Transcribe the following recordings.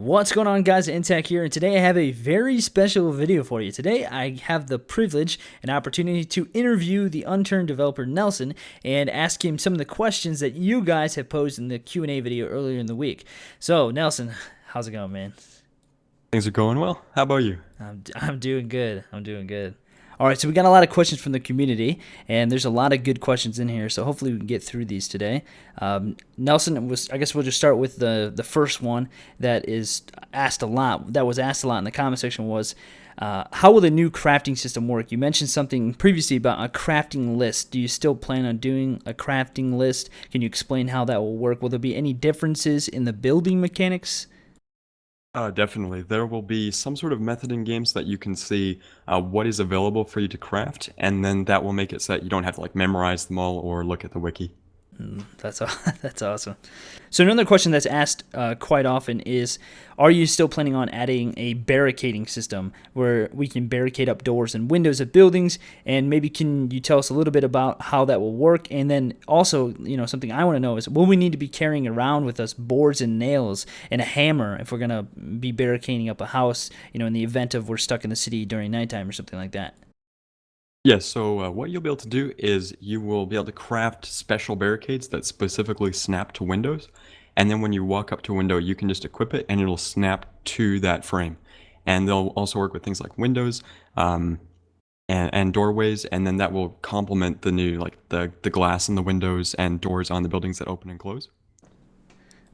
What's going on, guys? Intech here, and today I have a very special video for you. Today I have the privilege and opportunity to interview the Unturned developer Nelson and ask him some of the questions that you guys have posed in the Q&A video earlier in the week. So Nelson, how's it going, man? Things are going well. How about you? I'm doing good. I'm doing good. All right, so we got a lot of questions from the community, and there's a lot of good questions in here, so hopefully we can get through these today. Nelson, I guess we'll just start with the first one that is asked a lot, that was asked a lot in the comment section was, how will the new crafting system work? You mentioned something previously about a crafting list. Do you still plan on doing a crafting list? Can you explain how that will work? Will there be any differences in the building mechanics? Definitely. There will be some sort of method in games that you can see what is available for you to craft, and then that will make it so that you don't have to memorize them all or look at the wiki. That's awesome. So another question that's asked quite often is, are you still planning on adding a barricading system where we can barricade up doors and windows of buildings? And maybe can you tell us a little bit about how that will work? And then also, something I want to know is, will we need to be carrying around with us boards and nails and a hammer if we're going to be barricading up a house, in the event of we're stuck in the city during nighttime or something like that? Yes, so what you'll be able to do is you will be able to craft special barricades that specifically snap to windows, and then when you walk up to a window, you can just equip it and it'll snap to that frame. And they'll also work with things like windows and doorways, and then that will complement the new, the glass in the windows and doors on the buildings that open and close.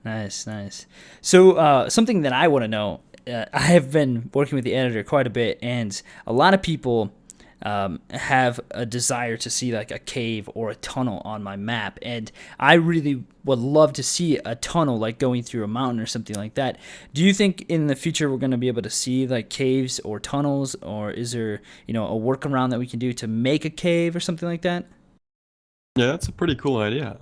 Nice, nice. So something that I want to know, I have been working with the editor quite a bit, and a lot of people have a desire to see like a cave or a tunnel on my map, and I really would love to see a tunnel like going through a mountain or something like that. Do you think in the future we're going to be able to see like caves or tunnels, or is there a workaround that we can do to make a cave or something like that? Yeah, that's a pretty cool idea.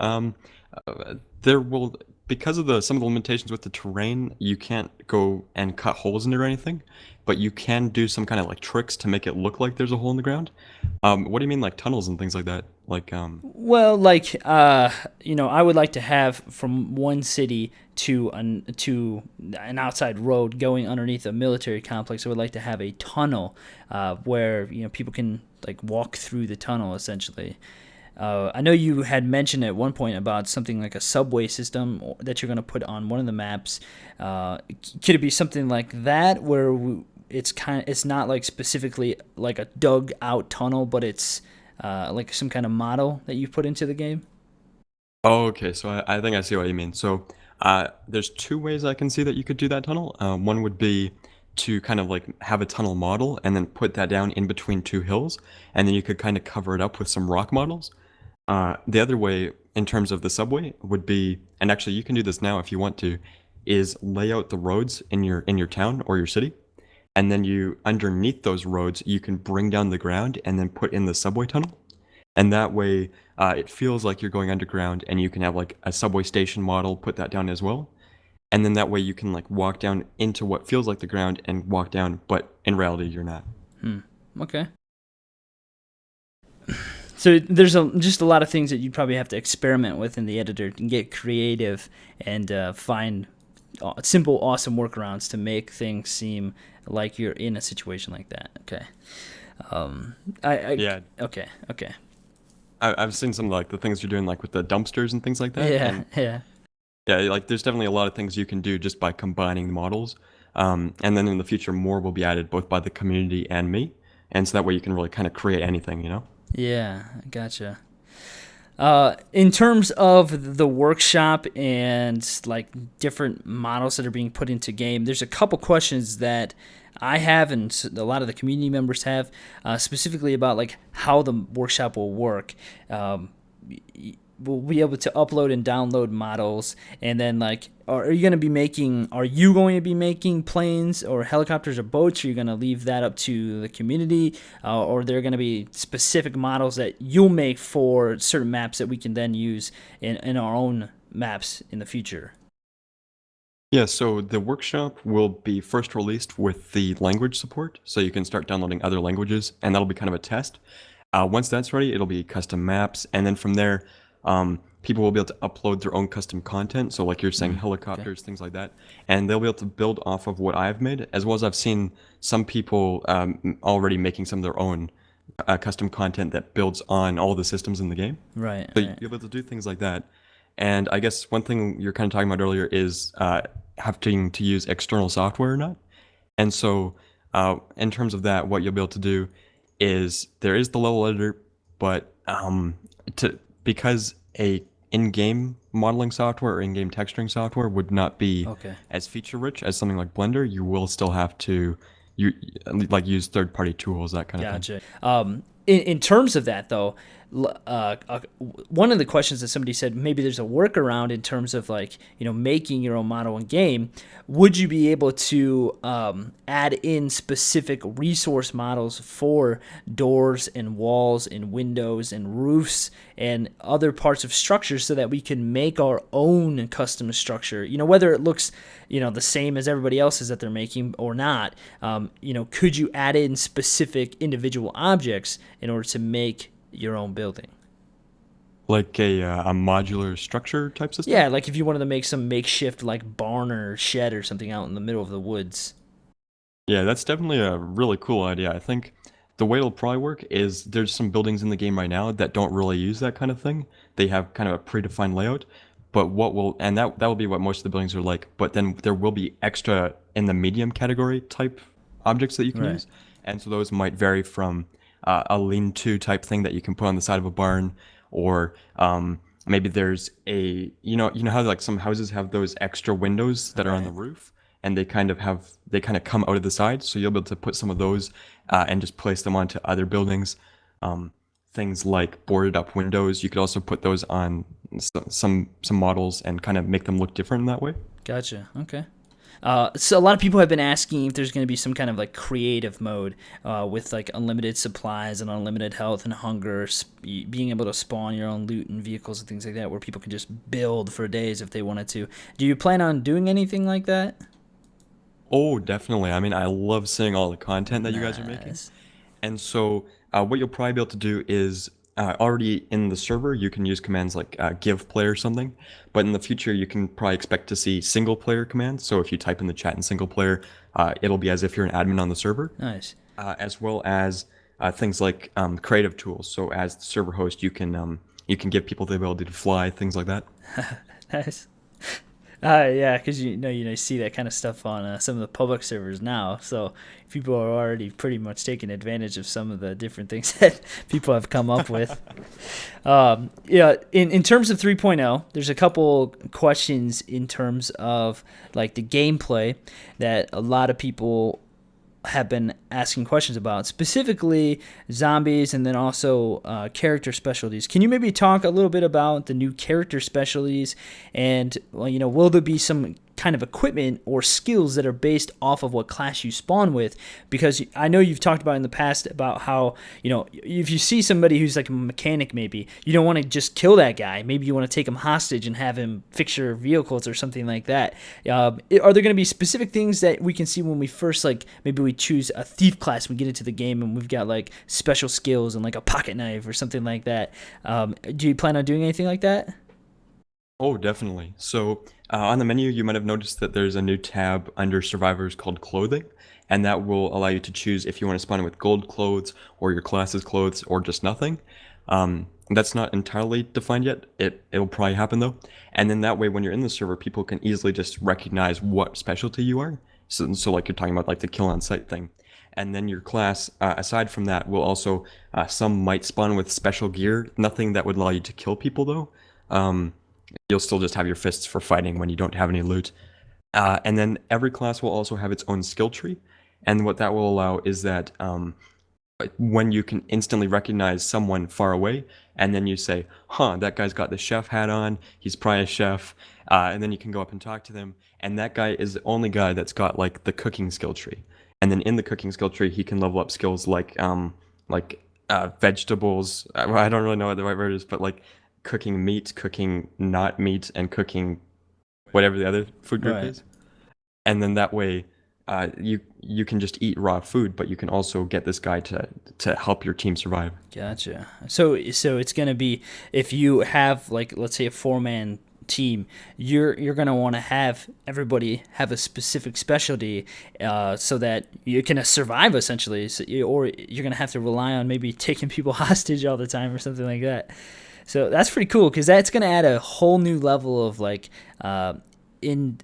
There will, because of some of the limitations with the terrain, you can't go and cut holes in it or anything, but you can do some kind of tricks to make it look like there's a hole in the ground. What do you mean, like tunnels and things like that? Well, I would like to have from one city to an outside road going underneath a military complex. I would like to have a tunnel where people can walk through the tunnel essentially. I know you had mentioned at one point about something like a subway system that you're going to put on one of the maps. Could it be something like that where it's not like specifically like a dug out tunnel, but it's like some kind of model that you put into the game? Oh, okay, so I think I see what you mean. So there's two ways I can see that you could do that tunnel. One would be to kind of have a tunnel model and then put that down in between two hills, and then you could kind of cover it up with some rock models. The other way, in terms of the subway, would be, and actually you can do this now if you want to, is lay out the roads in your town or your city, and then you underneath those roads you can bring down the ground and then put in the subway tunnel, and that way it feels like you're going underground, and you can have a subway station model, put that down as well, and then that way you can walk down into what feels like the ground and walk down, but in reality you're not. Okay. So there's just a lot of things that you'd probably have to experiment with in the editor and get creative and find simple, awesome workarounds to make things seem like you're in a situation like that. Okay. Yeah. Okay. I've seen some of the things you're doing with the dumpsters and things like that. Yeah. Yeah. Yeah, there's definitely a lot of things you can do just by combining the models. And then in the future, more will be added both by the community and me. And so that way you can really kind of create anything. Yeah, gotcha. In terms of the workshop and different models that are being put into game, there's a couple questions that I have and a lot of the community members have, specifically about how the workshop will work. We'll be able to upload and download models, and then are you going to be making planes or helicopters or boats? Or are you going to leave that up to the community, or are there going to be specific models that you'll make for certain maps that we can then use in our own maps in the future? Yeah, so the workshop will be first released with the language support, so you can start downloading other languages, and that'll be kind of a test. Once that's ready, it'll be custom maps, and then from there, people will be able to upload their own custom content. So like you're saying, Okay. helicopters, things like that, and they'll be able to build off of what I've made, as well as I've seen some people already making some of their own custom content that builds on all the systems in the game. Right. So you'll Right. be able to do things like that. And I guess one thing you're kind of talking about earlier is having to use external software or not. And so, in terms of that, what you'll be able to do is there is the level editor, but because a in-game modeling software or in-game texturing software would not be Okay. as feature-rich as something like Blender, you will still have to you like use third-party tools, that kind of thing. Gotcha. In terms of that, though, one of the questions that somebody said maybe there's a workaround in terms of like making your own model in game. Would you be able to add in specific resource models for doors and walls and windows and roofs and other parts of structures so that we can make our own custom structure? Whether it looks the same as everybody else's that they're making or not. Could you add in specific individual objects in order to make your own building? Like a modular structure type system. Yeah, like if you wanted to make some makeshift like barn or shed or something out in the middle of the woods. Yeah, that's definitely a really cool idea. I think the way it'll probably work is there's some buildings in the game right now that don't really use that kind of thing. They have kind of a predefined layout, but that will be what most of the buildings are like. But then there will be extra in the medium category type objects that you can Right. use, and so those might vary from a lean-to type thing that you can put on the side of a barn, or maybe there's you know how like some houses have those extra windows that are on the Right. roof and they kind of come out of the side, so you'll be able to put some of those and just place them onto other buildings. um, Things like boarded up windows, you could also put those on some models and kind of make them look different in that way. Gotcha. Okay. So a lot of people have been asking if there's going to be some kind of like creative mode with like unlimited supplies and unlimited health and hunger, being able to spawn your own loot and vehicles and things like that, where people can just build for days if they wanted to. Do you plan on doing anything like that? Oh, definitely. I mean, I love seeing all the content that you guys are making. Nice. And so, what you'll probably be able to do is already in the server, you can use commands like give player something. But in the future, you can probably expect to see single player commands. So if you type in the chat in single player, it'll be as if you're an admin on the server, Nice. as well as things like creative tools. So as the server host, you can give people the ability to fly, things like that. Nice. Yeah, because you see that kind of stuff on some of the public servers now. So people are already pretty much taking advantage of some of the different things that people have come up with. Yeah, in terms of 3.0, there's a couple questions in terms of like the gameplay that a lot of people have been asking questions about, specifically zombies and then also character specialties. Can you maybe talk a little bit about the new character specialties and, well, will there be some kind of equipment or skills that are based off of what class you spawn with? Because I know you've talked about in the past about how, if you see somebody who's like a mechanic, maybe you don't want to just kill that guy. Maybe you want to take him hostage and have him fix your vehicles or something like that. Are there going to be specific things that we can see when we first, like, maybe we choose a thief class, we get into the game and we've got like special skills and like a pocket knife or something like that? Do you plan on doing anything like that? Oh, definitely. So on the menu, you might have noticed that there's a new tab under survivors called clothing, and that will allow you to choose if you want to spawn in with gold clothes or your class's clothes or just nothing. That's not entirely defined yet. It'll probably happen though. And then that way, when you're in the server, people can easily just recognize what specialty you are. So like you're talking about like the kill on sight thing. And then your class, aside from that, will also, some might spawn with special gear, nothing that would allow you to kill people though. You'll still just have your fists for fighting when you don't have any loot. And then every class will also have its own skill tree. And what that will allow is that when you can instantly recognize someone far away, and then you say, huh, that guy's got the chef hat on, he's probably a chef, and then you can go up and talk to them, and that guy is the only guy that's got like the cooking skill tree. And then in the cooking skill tree, he can level up skills like vegetables. I don't really know what the right word is, but like cooking meat, cooking not meat, and cooking whatever the other food group Right. is. And then that way, you can just eat raw food, but you can also get this guy to help your team survive. Gotcha. So it's gonna be, if you have, like, let's say a 4-man team, you're gonna want to have everybody have a specific specialty, so that you can survive essentially. Or you're gonna have to rely on maybe taking people hostage all the time or something like that. So that's pretty cool, because that's gonna add a whole new level of like in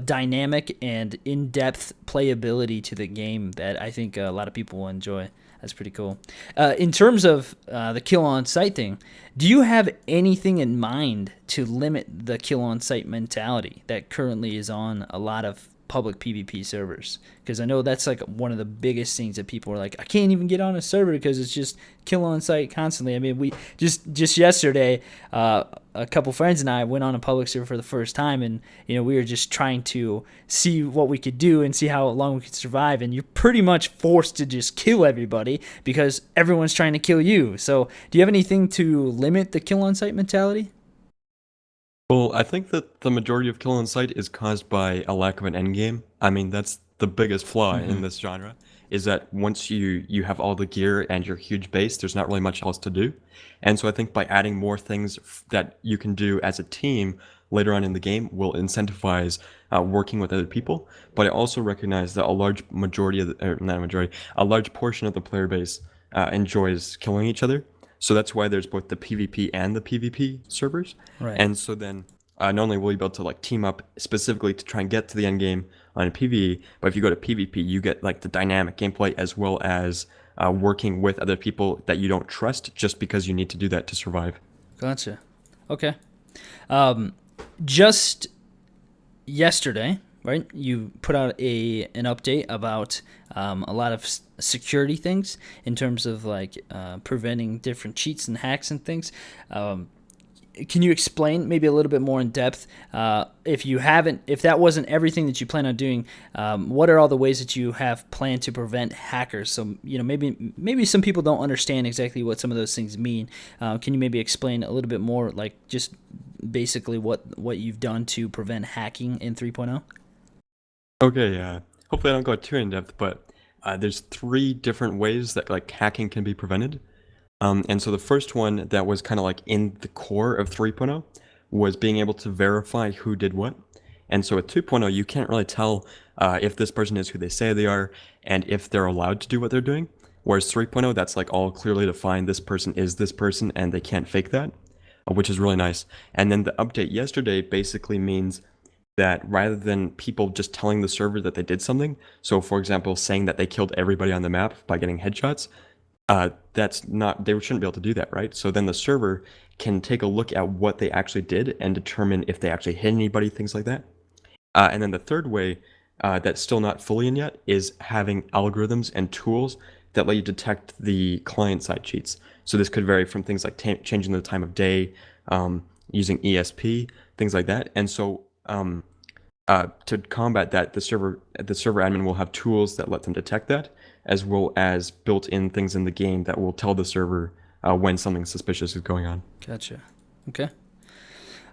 dynamic and in-depth playability to the game that I think a lot of people will enjoy. That's pretty cool. In terms of the kill on site thing, do you have anything in mind to limit the kill on site mentality that currently is on a lot of public PvP servers? Because I know that's like one of the biggest things that people are like, I can't even get on a server because it's just kill on site constantly. I mean, we just yesterday, a couple friends and I went on a public server for the first time, and we were just trying to see what we could do and see how long we could survive. And you're pretty much forced to just kill everybody because everyone's trying to kill you. So, do you have anything to limit the kill on site mentality? Well, I think that the majority of kill on sight is caused by a lack of an end game. I mean, that's the biggest flaw in this genre, is that once you have all the gear and your huge base, there's not really much else to do. And so I think by adding more things that you can do as a team later on in the game will incentivize working with other people. But I also recognize that a large majority of the, or not a majority, a large portion of the player base enjoys killing each other. So that's why there's both the PvP and the PvP servers. Right. And so then not only will you be able to like team up specifically to try and get to the end game on a PvE, but if you go to PvP, you get like the dynamic gameplay as well as working with other people that you don't trust just because you need to do that to survive. Gotcha. Okay. Just yesterday, right? You put out an update about a lot of security things in terms of like preventing different cheats and hacks and things. Can you explain maybe a little bit more in depth, if that wasn't everything that you plan on doing, what are all the ways that you have planned to prevent hackers? So maybe some people don't understand exactly what some of those things mean. Can you maybe explain a little bit more, like just basically what you've done to prevent hacking in 3.0? Okay, yeah. Hopefully I don't go too in depth, but there's 3 different ways that like hacking can be prevented. And so the first one that was kind of like in the core of 3.0 was being able to verify who did what. And so at 2.0, you can't really tell if this person is who they say they are and if they're allowed to do what they're doing. Whereas 3.0, that's like all clearly defined. This person is this person and they can't fake that, which is really nice. And then the update yesterday basically means that rather than people just telling the server that they did something, so for example, saying that they killed everybody on the map by getting headshots, that's not, they shouldn't be able to do that, right? So then the server can take a look at what they actually did and determine if they actually hit anybody, things like that. And then the third way that's still not fully in yet is having algorithms and tools that let you detect the client-side cheats. So this could vary from things like changing the time of day, using ESP, things like that. And so to combat that, the server admin will have tools that let them detect that, as well as built-in things in the game that will tell the server when something suspicious is going on. Gotcha. Okay.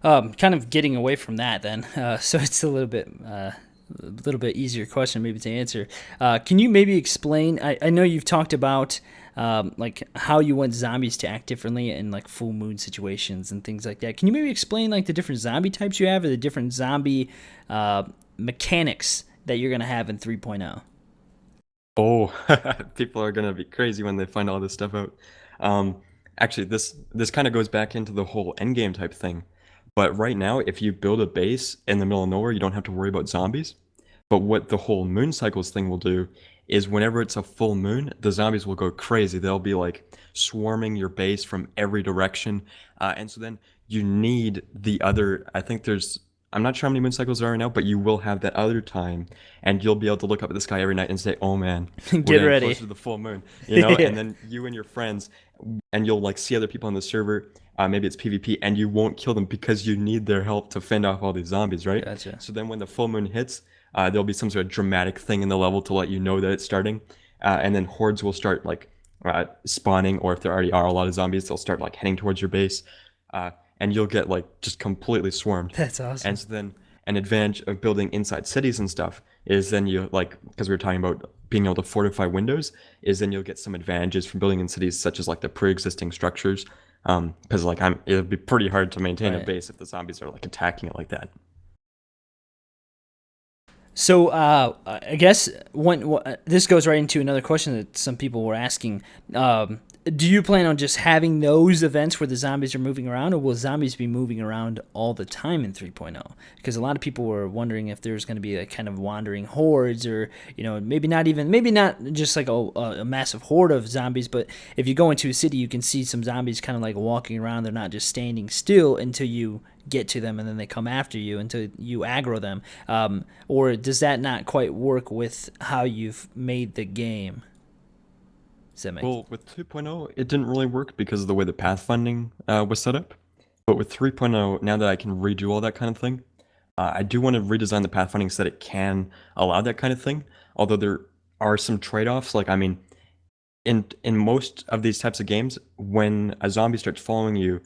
Kind of getting away from that then, so it's a little bit easier question maybe to answer. Can you maybe explain? I know you've talked about like how you want zombies to act differently in like full moon situations and things like that. Can you maybe explain like the different zombie types you have, or the different zombie mechanics that you're gonna have in 3.0? Oh, people are gonna be crazy when they find all this stuff out. Actually, this kind of goes back into the whole endgame type thing. But right now, if you build a base in the middle of nowhere, you don't have to worry about zombies. But what the whole moon cycles thing will do is whenever it's a full moon, the zombies will go crazy. They'll be like swarming your base from every direction. And so then you need the other, I think I'm not sure how many moon cycles there are right now, but you will have that other time, and you'll be able to look up at the sky every night and say, "Oh man, we're Get getting ready." closer to the full moon," you know. Yeah. And then you and your friends, and you'll like see other people on the server. Maybe it's PvP, and you won't kill them because you need their help to fend off all these zombies, right? Gotcha. So then when the full moon hits, there'll be some sort of dramatic thing in the level to let you know that it's starting, and then hordes will start like spawning, or if there already are a lot of zombies, they'll start like heading towards your base, and you'll get like just completely swarmed. That's awesome. And so then an advantage of building inside cities and stuff is then you like, because we were talking about being able to fortify windows, is then you'll get some advantages from building in cities such as like the pre-existing structures. Because like it'd be pretty hard to maintain a Right. base if the zombies are like attacking it like that. So I guess this goes right into another question that some people were asking. Do you plan on just having those events where the zombies are moving around, or will zombies be moving around all the time in 3.0? Because a lot of people were wondering if there's going to be a kind of wandering hordes, or maybe not just like a massive horde of zombies, but if you go into a city, you can see some zombies kind of like walking around. They're not just standing still until you get to them, and then they come after you until you aggro them. Or does that not quite work with how you've made the game? Does that make Well, with 2.0, it didn't really work because of the way the pathfinding was set up. But with 3.0, now that I can redo all that kind of thing, I do want to redesign the pathfinding so that it can allow that kind of thing. Although there are some trade-offs. Like, I mean, in most of these types of games, when a zombie starts following you,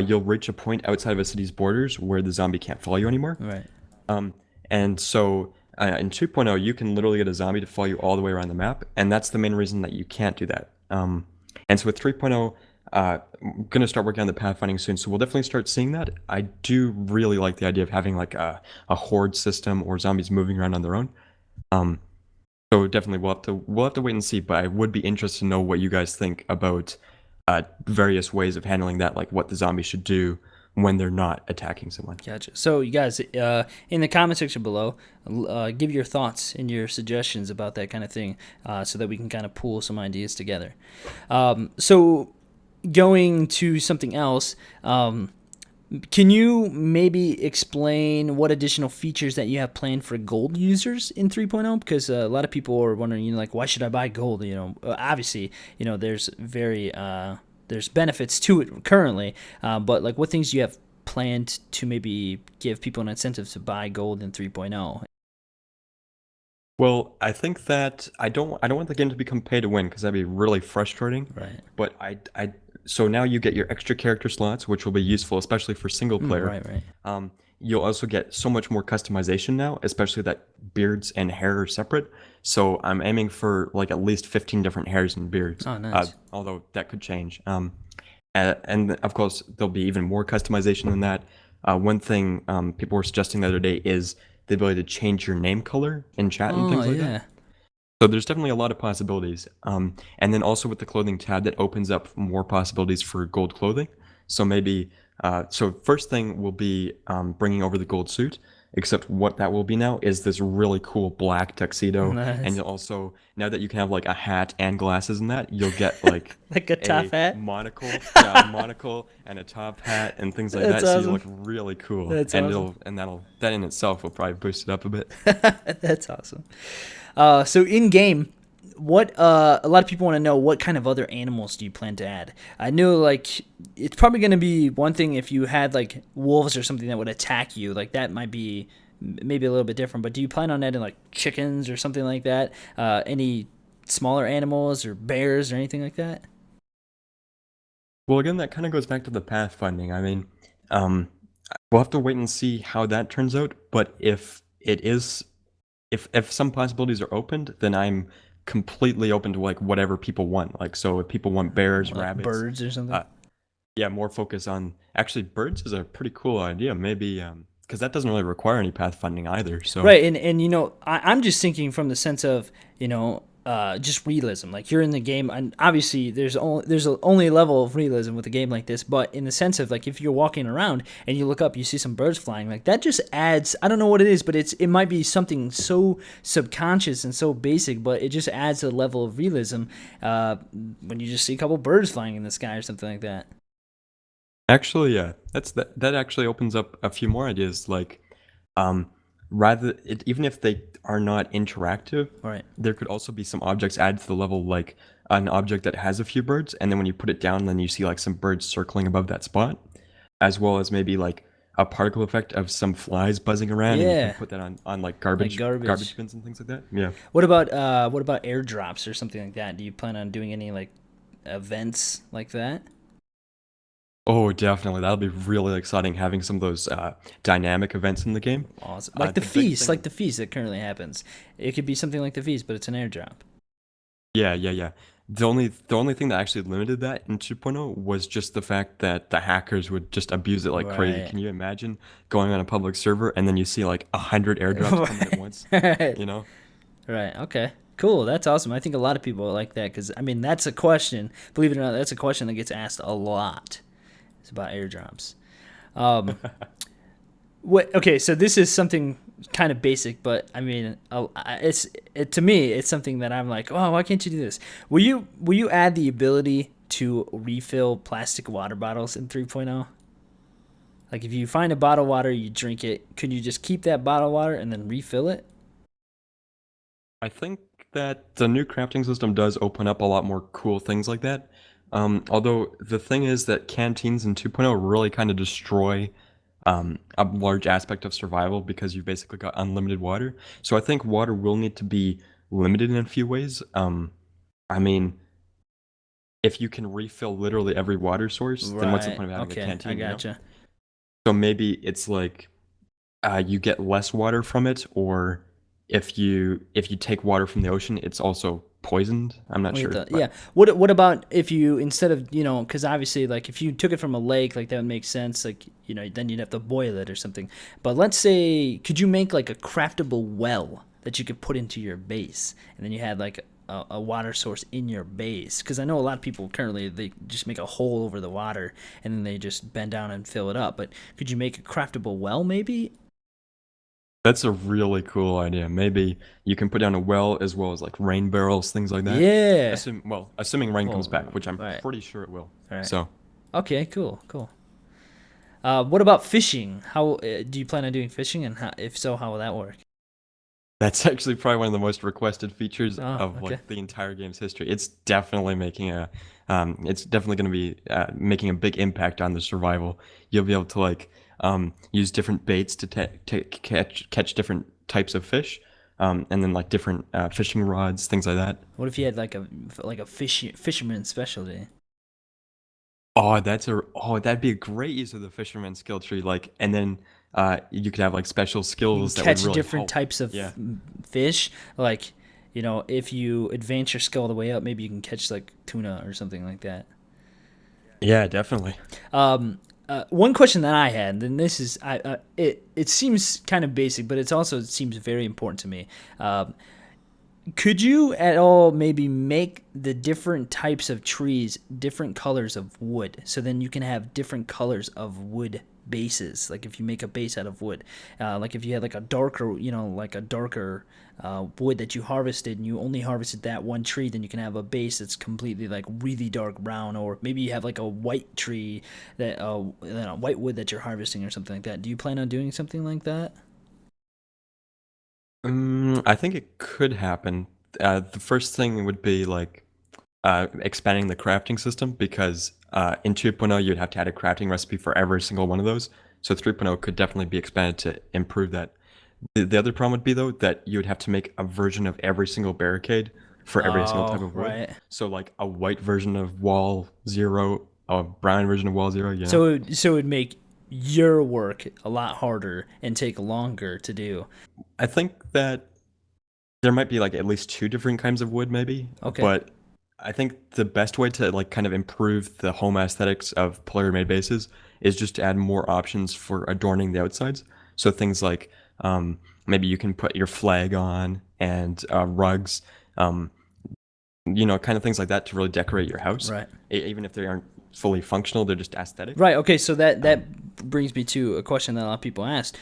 you'll reach a point outside of a city's borders where the zombie can't follow you anymore. right? Um, and so in 2.0, you can literally get a zombie to follow you all the way around the map, and that's the main reason that you can't do that. And so with 3.0, I'm going to start working on the pathfinding soon, so we'll definitely start seeing that. I do really like the idea of having like a horde system or zombies moving around on their own. Um, so definitely we'll have to wait and see, but I would be interested to know what you guys think about various ways of handling that, like what the zombie should do when they're not attacking someone. Gotcha. So you guys, in the comment section below, give your thoughts and your suggestions about that kind of thing, so that we can kind of pool some ideas together. So going to something else, can you maybe explain what additional features that you have planned for gold users in 3.0? Because a lot of people are wondering, like, why should I buy gold? Obviously, there's there's benefits to it currently, but like, what things do you have planned to maybe give people an incentive to buy gold in 3.0? Well, I think that I don't want the game to become pay to win because that'd be really frustrating. Right. But so now you get your extra character slots, which will be useful, especially for single player. Right. You'll also get so much more customization now, especially that beards and hair are separate. So I'm aiming for like at least 15 different hairs and beards. Oh, nice. Although that could change. And of course there'll be even more customization than that. One thing people were suggesting the other day is the ability to change your name color in chat and Oh, things like yeah. that. So there's definitely a lot of possibilities. And then also with the clothing tab, that opens up more possibilities for gold clothing. So maybe, so first thing will be bringing over the gold suit, except what that will be now is this really cool black tuxedo. Nice. And you'll also, now that you can have like a hat and glasses in that, you'll get like Like a top hat? monocle, yeah, a monocle and a top hat and things like That's that. So awesome. you look really cool. That's and awesome. that in itself will probably boost it up a bit. That's awesome. So in game, what a lot of people want to know, what kind of other animals do you plan to add? I know, like, it's probably going to be one thing if you had like wolves or something that would attack you. Like, that might be maybe a little bit different. But do you plan on adding like chickens or something like that? Any smaller animals or bears or anything like that? Well, again, that kind of goes back to the pathfinding. I mean, um, we'll have to wait and see how that turns out. But if it is, if some possibilities are opened, then I'm completely open to like whatever people want. Like, so if people want bears, Like rabbits, birds or something? uh, yeah, more focus on actually birds is a pretty cool idea. Maybe because that doesn't really require any pathfinding either. So Right, and I'm just thinking from the sense of just realism. Like, you're in the game, and obviously there's only a level of realism with a game like this. But in the sense of, like, if you're walking around and you look up, you see some birds flying. Like, that just adds. I don't know what it is, but it might be something so subconscious and so basic, but it just adds a level of realism when you just see a couple birds flying in the sky or something like that. actually, yeah, that actually opens up a few more ideas. Like, um, even if they are not interactive, Right. there could also be some objects added to the level, like an object that has a few birds, and then when you put it down, then you see like some birds circling above that spot, as well as maybe like a particle effect of some flies buzzing around, and you Yeah. can put that on like garbage garbage. bins and things like that. Yeah. What about airdrops or something like that? Do you plan on doing any like events like that? Oh, definitely. That'll be really exciting having some of those dynamic events in the game. Awesome. Like the The big feast, thing. like the feast that currently happens. It could be something like the feast, but it's an airdrop. Yeah, yeah, yeah. The only thing that actually limited that in 2.0 was just the fact that the hackers would just abuse it like crazy. Right. Can you imagine going on a public server and then you see like 100 airdrops coming at once? Right. You know? Right. Okay. Cool. That's awesome. I think a lot of people like that because I mean that's a question. Believe it or not, that's a question that gets asked a lot. It's about airdrops. Um, what? Okay. So this is something kind of basic, but I mean, to me, it's something that I'm like, oh, why can't you do this? Will you add the ability to refill plastic water bottles in 3.0? Like if you find a bottle of water, you drink it. Could you just keep that bottle of water and then refill it? I think that the new crafting system does open up a lot more cool things like that. Although the thing is that canteens in 2.0 really kind of destroy a large aspect of survival because you've basically got unlimited water. So I think water will need to be limited in a few ways. I mean, if you can refill literally every water source, then what's the Right. point of having a Okay. I canteen, you know? gotcha. So maybe it's like you get less water from it, or if you take water from the ocean, it's also poisoned. I'm not Wait, sure, yeah. but What about if you instead of because obviously like if you took it from a lake, like that would make sense. Like then you'd have to boil it or something. But let's say, could you make like a craftable well that you could put into your base, and then you had like a water source in your base? Because I know a lot of people currently they just make a hole over the water and then they just bend down and fill it up. But could you make a craftable well maybe? that's a really cool idea. Maybe you can put down a well as well as like rain barrels, things like that. Yeah. Assuming rain comes Well, back, which I'm right. pretty sure it will. All right. So Okay. Cool. Cool. What about fishing? How do you plan on doing fishing, and if so, how will that work? that's actually probably one of the most requested features Oh, of okay. like the entire game's history. It's definitely going to be making a big impact on the survival. You'll be able to like use different baits to catch different types of fish, and then like different fishing rods, things like that. What if you had like a fisherman specialty? That'd be a great use of the fisherman skill tree. Like, and then you could have like special You can skills that would catch really different help. types of Yeah, fish. Like, if you advance your skill all the way up, maybe you can catch like tuna or something like that. yeah, definitely. One question that I had, and this is, it seems kind of basic, but it seems very important to me. Could you at all maybe make the different types of trees different colors of wood? So then you can have different colors of wood bases. Like if you make a base out of wood, like if you had like a darker, wood that you harvested and you only harvested that one tree, then you can have a base that's completely like really dark brown. Or maybe you have like a white tree that, white wood that you're harvesting or something like that. Do you plan on doing something like that? I think it could happen. The first thing would be like expanding the crafting system because in 2.0 you'd have to add a crafting recipe for every single one of those. So 3.0 could definitely be expanded to improve that. The other problem would be though that you would have to make a version of every single barricade for every single type Oh, of wood. right. So like a white version of wall zero, a brown version of wall zero, you know? So it would make your work a lot harder and take longer to do. I think that there might be like at least two different kinds of wood, maybe. Okay. But I think the best way to like kind of improve the home aesthetics of player-made bases is just to add more options for adorning the outsides. So things like maybe you can put your flag on and rugs, um, kind of things like that to really decorate your house. Right. Even if they aren't fully functional, they're just aesthetic. Right. Okay. So that Um, brings me to a question that a lot of people asked.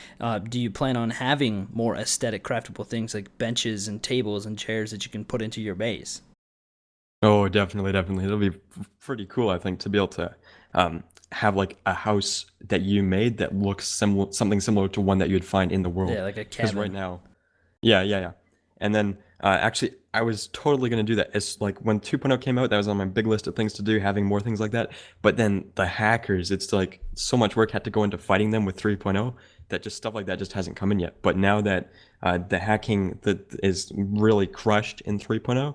Do you plan on having more aesthetic craftable things like benches and tables and chairs that you can put into your base? Oh, definitely, definitely. It'll be pretty cool, I think, to be able to have like a house that you made that looks something similar to one that you'd find in the Yeah, world. like a Because right cabin. now, yeah, yeah, yeah. And then actually, I was totally gonna do that. It's like when 2.0 came out, that was on my big list of things to do, having more things like that. But then the hackers, it's like so much work had to go into fighting them with 3.0 that just stuff like that just hasn't come in yet. But now that the hacking that is really crushed in 3.0,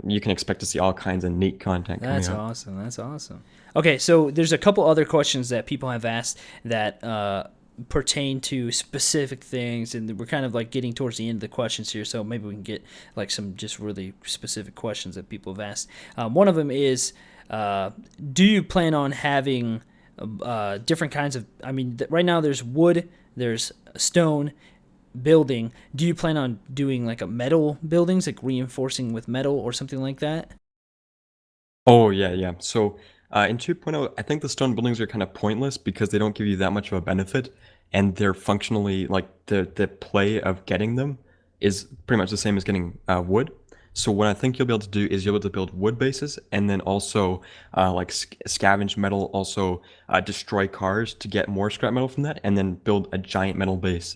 you can expect to see all kinds of neat content coming That's up. awesome. That's awesome. Okay, so there's a couple other questions that people have asked that pertain to specific things, and we're kind of like getting towards the end of the questions here, so maybe we can get like some just really specific questions that people have asked. One of them is, do you plan on having different kinds of? I mean, right now there's wood, there's stone, building. Do you plan on doing like a metal buildings, like reinforcing with metal or something like that? Oh yeah, yeah. So in 2.0, I think the stone buildings are kind of pointless because they don't give you that much of a benefit, and they're functionally like the play of getting them is pretty much the same as getting wood. So what I think you'll be able to do is you'll be able to build wood bases, and then also like scavenge metal, also destroy cars to get more scrap metal from that, and then build a giant metal base.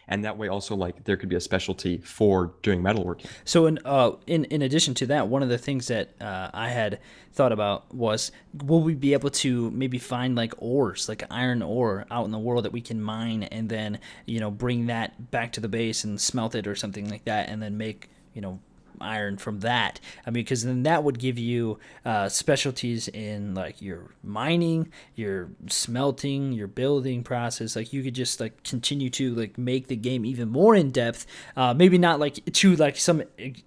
And that way also like there could be a specialty for doing metalworking. So in addition to that, one of the things that I had thought about was, will we be able to maybe find like ores, like iron ore out in the world that we can mine, and then bring that back to the base and smelt it or something like that, and then make iron from that. I mean, because then that would give you specialties in like your mining, your smelting, your building process. Like you could just like continue to like make the game even more in depth. Maybe not like to like some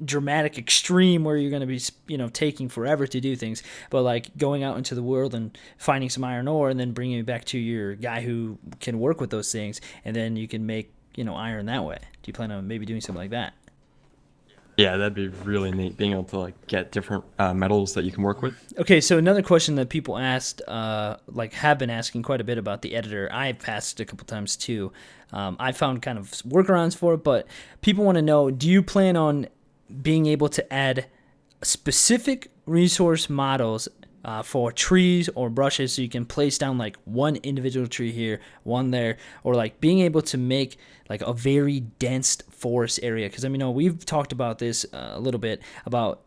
dramatic extreme where you're going to be taking forever to do things, but like going out into the world and finding some iron ore and then bringing it back to your guy who can work with those things, and then you can make iron that way. Do you plan on maybe doing something like that? Yeah, that'd be really neat being able to like get different metals that you can work with. Okay, so another question that people asked, like have been asking quite a bit about the editor. I've passed it a couple times too. I found kind of workarounds for it, but people want to know: do you plan on being able to add specific resource models for trees or brushes, so you can place down like one individual tree here, one there, or like being able to make like a very dense forest area? Because I mean, we've talked about this a little bit about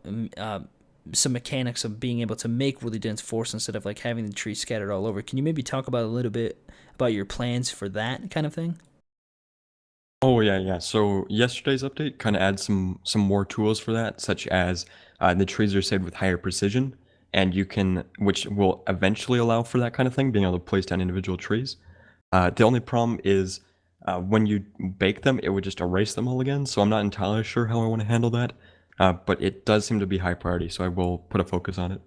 some mechanics of being able to make really dense forest instead of like having the trees scattered all over. Can you maybe talk about a little bit about your plans for that kind of thing? Oh yeah, yeah. So yesterday's update kind of adds some more tools for that, such as the trees are saved with higher precision, and you can, which will eventually allow for that kind of thing, being able to place down individual trees. The only problem is when you bake them, it would just erase them all again. So I'm not entirely sure how I want to handle that, but it does seem to be high priority, so I will put a focus on it.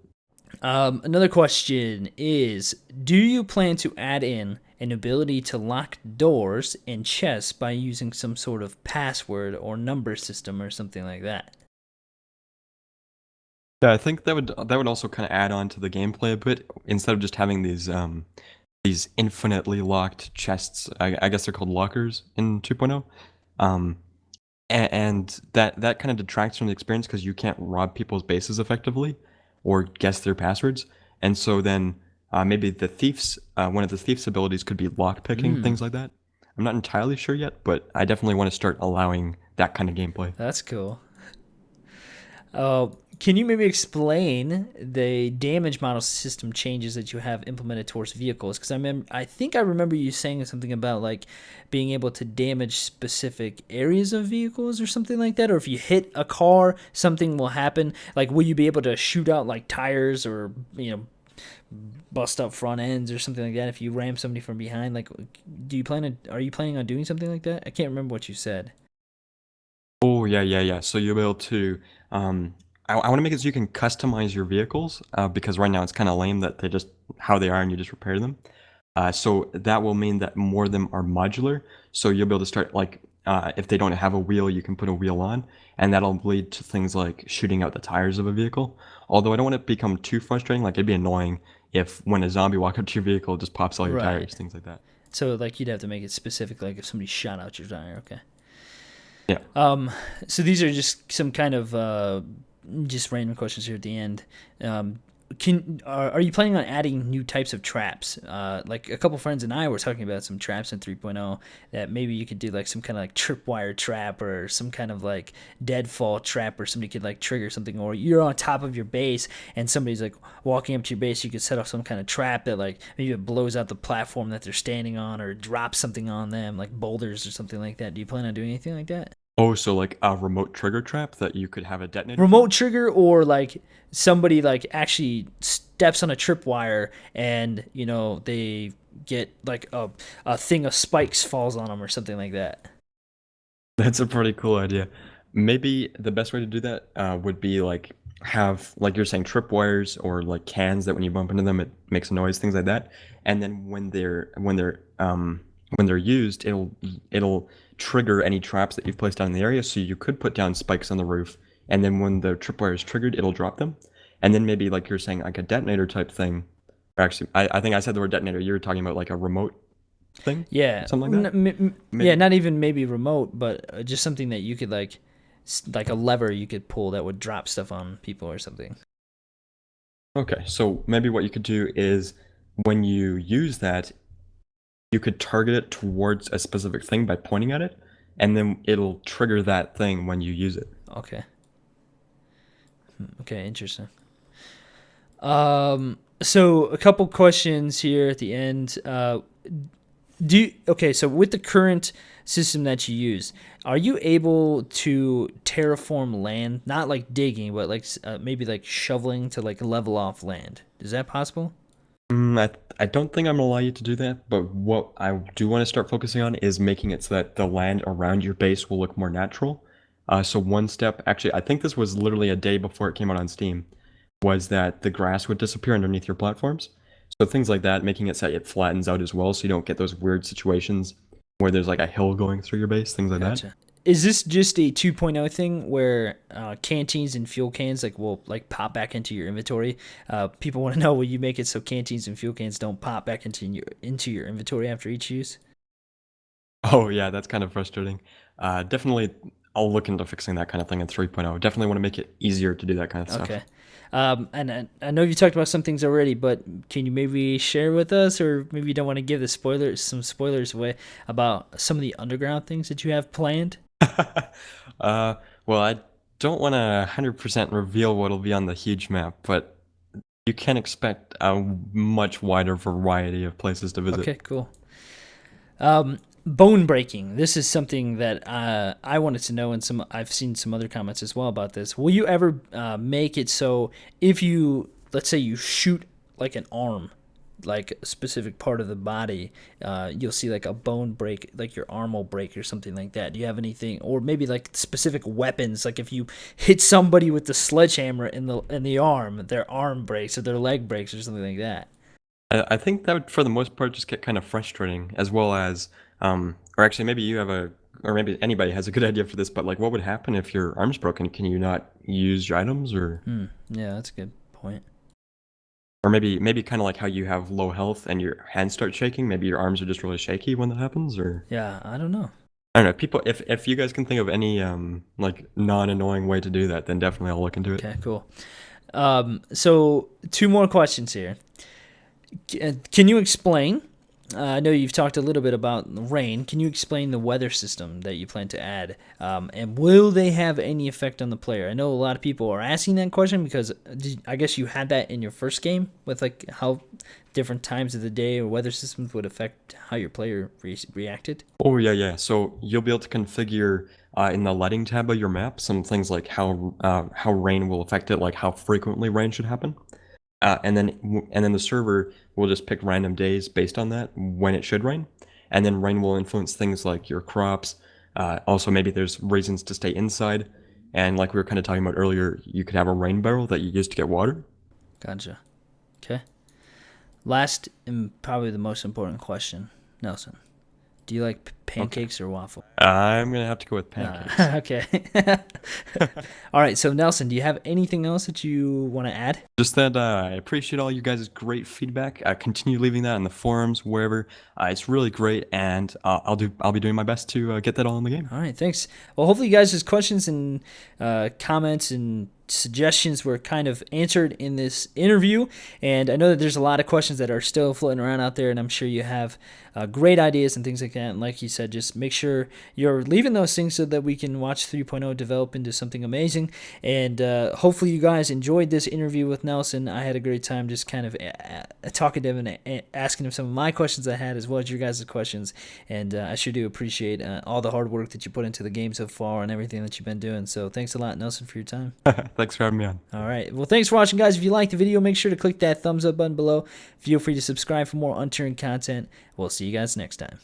Another question is, do you plan to add in an ability to lock doors and chests by using some sort of password or number system or something like that? Yeah, I think that would also kind of add on to the gameplay a bit. Instead of just having these infinitely locked chests, I guess they're called lockers in 2.0. Um, and that kind of detracts from the experience because you can't rob people's bases effectively or guess their passwords. And so then maybe the thieves, one of the thieves' abilities could be lock picking, things like that. I'm not entirely sure yet, but I definitely want to start allowing that kind of gameplay. That's cool. Uh, can you maybe explain the damage model system changes that you have implemented towards vehicles? Because I think I remember you saying something about like being able to damage specific areas of vehicles or something like that. Or if you hit a car, something will happen. Like, will you be able to shoot out like tires or bust up front ends or something like that if you ram somebody from behind? Like, are you planning on doing something like that? I can't remember what you said. Oh yeah, yeah, yeah. So you'll be able to. I want to make it so you can customize your vehicles because right now it's kind of lame that they just how they are and you just repair them. So that will mean that more of them are modular. So you'll be able to start like if they don't have a wheel, you can put a wheel on, and that'll lead to things like shooting out the tires of a vehicle. Although I don't want it to become too frustrating. Like it'd be annoying if when a zombie walks up to your vehicle, it just pops all your Right. tires, things like that. So like you'd have to make it specific, like if somebody shot out your tire. Okay. Yeah. So these are just some kind of just random questions here at the end. Are you planning on adding new types of traps? Like a couple friends and I were talking about some traps in 3.0 that maybe you could do like some kind of like tripwire trap or some kind of like deadfall trap, or somebody could like trigger something, or you're on top of your base and somebody's like walking up to your base. You could set off some kind of trap that like maybe it blows out the platform that they're standing on or drops something on them, like boulders or something like that. Do you plan on doing anything like that? Oh, so like a remote trigger trap that you could have a detonator Remote for? trigger, or like somebody like actually steps on a tripwire and they get like a thing of spikes falls on them or something like that. That's a pretty cool idea. Maybe the best way to do that would be like have like you're saying tripwires or like cans that when you bump into them it makes a noise, things like that. And then when they're used, it'll trigger any traps that you've placed down in the area. So you could put down spikes on the roof, and then when the tripwire is triggered, it'll drop them. And then maybe like you're saying like a detonator type thing. Or actually, I think I said the word detonator. You were talking about like a remote thing, Yeah, something like that. yeah, Maybe. not even maybe remote, but just something that you could like, like a lever you could pull that would drop stuff on people or something. Okay, so maybe what you could do is when you use that, you could target it towards a specific thing by pointing at it, and then it'll trigger that thing when you use it. Okay. Okay, interesting. So a couple questions here at the end. Okay, so with the current system that you use, are you able to terraform land? Not like digging, but like maybe like shoveling to like level off land. Is that possible? I don't think I'm gonna allow you to do that, but what I do want to start focusing on is making it so that the land around your base will look more natural. So one step, actually, I think this was literally a day before it came out on Steam, was that the grass would disappear underneath your platforms. So things like that, making it so it flattens out as well, so you don't get those weird situations where there's like a hill going through your base, things like that. Gotcha. Is this just a 2.0 thing where canteens and fuel cans like will like pop back into your inventory? People want to know, will you make it so canteens and fuel cans don't pop back into your inventory after each use? Oh yeah, that's kind of frustrating. Definitely, I'll look into fixing that kind of thing in 3.0. Definitely want to make it easier to do that kind of stuff. Okay. And I know you talked about some things already, but can you maybe share with us, or maybe you don't want to give some spoilers away about some of the underground things that you have planned? uh, well, I don't want to 100% reveal what'll be on the huge map, but you can expect a much wider variety of places to visit. Okay, cool. Bone breaking. This is something that I wanted to know, and I've seen some other comments as well about this. Will you ever make it so if you, let's say, you shoot like an arm, like a specific part of the body, you'll see like a bone break, like your arm will break or something like that. Do you have anything, or maybe like specific weapons, like if you hit somebody with the sledgehammer in the arm, their arm breaks or their leg breaks or something like that? I think that would, for the most part, just get kind of frustrating, as well as, or actually, maybe you have or maybe anybody has a good idea for this, but like, what would happen if your arm's broken? Can you not use your items, Yeah, that's a good point. or maybe kind of like how you have low health and your hands start shaking? Maybe your arms are just really shaky when that happens, or Yeah, I don't know. I don't know. People, if you guys can think of any like non-annoying way to do that, then definitely I'll look into it. Okay, cool. So two more questions here. Can you explain? I know you've talked a little bit about rain. Can you explain the weather system that you plan to add? And will they have any effect on the player? I know a lot of people are asking that question because I guess you had that in your first game with like how different times of the day or weather systems would affect how your player reacted. Oh yeah, yeah. So you'll be able to configure in the lighting tab of your map some things like how rain will affect it, like how frequently rain should happen. And then the server will just pick random days based on that when it should rain, and then rain will influence things like your crops. Also, maybe there's reasons to stay inside, and like we were kind of talking about earlier, you could have a rain barrel that you use to get water. Gotcha. Okay. Last and probably the most important question, Nelson. Do you like Okay, pancakes or waffle? I'm gonna have to go with pancakes. Okay. All right. So Nelson, do you have anything else that you want to add? Just that I appreciate all you guys' great feedback. Continue leaving that in the forums, wherever. It's really great, and I'll be doing my best to get that all in the game. All right. Thanks. Well, hopefully you guys' questions and comments and suggestions were kind of answered in this interview, and I know that there's a lot of questions that are still floating around out there, and I'm sure you have great ideas and things like that. And like you said, just make sure you're leaving those things so that we can watch 3.0 develop into something amazing. And hopefully you guys enjoyed this interview with Nelson. I had a great time just kind of talking to him and asking him some of my questions I had, as well as your guys' questions. And I sure do appreciate all the hard work that you put into the game so far and everything that you've been doing. So thanks a lot, Nelson, for your time. Thanks for having me on. All right. Well, thanks for watching, guys. If you liked the video, make sure to click that thumbs up button below. Feel free to subscribe for more Unturned content. We'll see you guys next time.